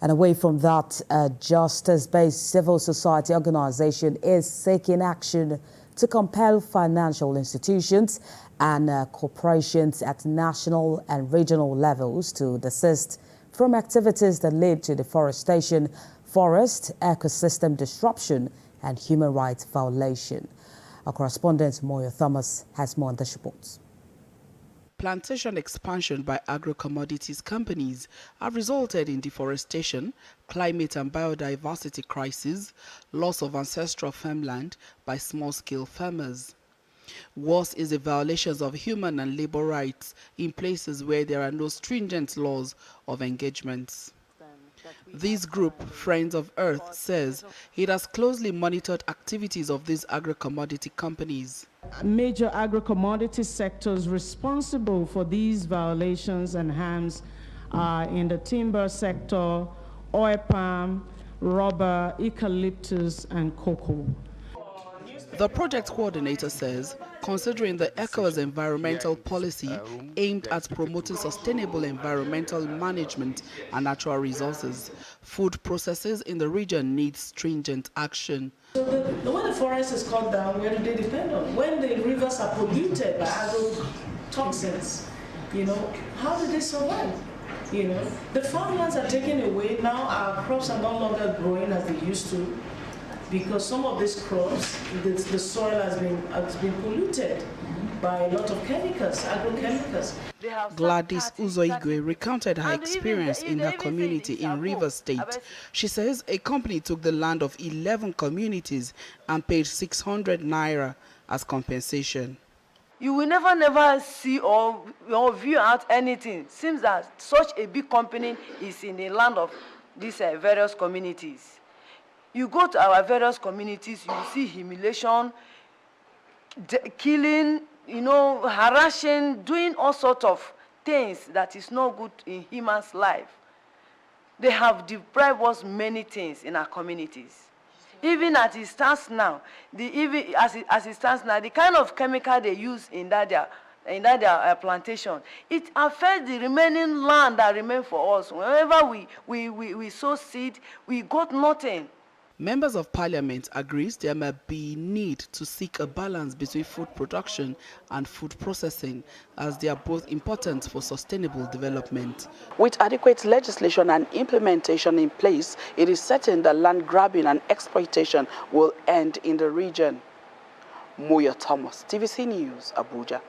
And away from that, a justice-based civil society organization is seeking action to compel financial institutions and corporations at national and regional levels to desist from activities that lead to deforestation, forest ecosystem disruption, and human rights violation. Our correspondent Moyo Thomas has more on this report. Plantation expansion by agro-commodities companies have resulted in deforestation, climate and biodiversity crisis, loss of ancestral farmland by small-scale farmers. Worse is the violations of human and labor rights in places where there are no stringent laws of engagements. This group, Friends of Earth, says it has closely monitored activities of these agro-commodity companies. Major agro-commodity sectors responsible for these violations and harms are in the timber sector, oil palm, rubber, eucalyptus, and cocoa. The project coordinator says, considering the ECOWAS environmental policy aimed at promoting sustainable environmental management and natural resources, food processes in the region need stringent action. So when the forest is cut down, where do they depend on? When the rivers are polluted by agrotoxins, how do they survive? The farmlands are taken away. Now our crops are no longer growing as they used to, because some of these crops, the soil has been polluted by a lot of chemicals, agrochemicals. Gladys Uzoigwe recounted her experience in her community in Rivers State. She says a company took the land of 11 communities and paid 600 naira as compensation. You will never see or view out anything. Seems that such a big company is in the land of these various communities. You go to our various communities, you see humiliation, killing, harassing, doing all sorts of things that is not good in human's life. They have deprived us many things in our communities. Even as it stands now, the kind of chemical they use in that plantation, it affects the remaining land that remains for us. Whenever we sow seed, we got nothing. Members of Parliament agrees there may be need to seek a balance between food production and food processing, as they are both important for sustainable development. With adequate legislation and implementation in place, it is certain that land grabbing and exploitation will end in the region. Moyo Thomas, TVC News, Abuja.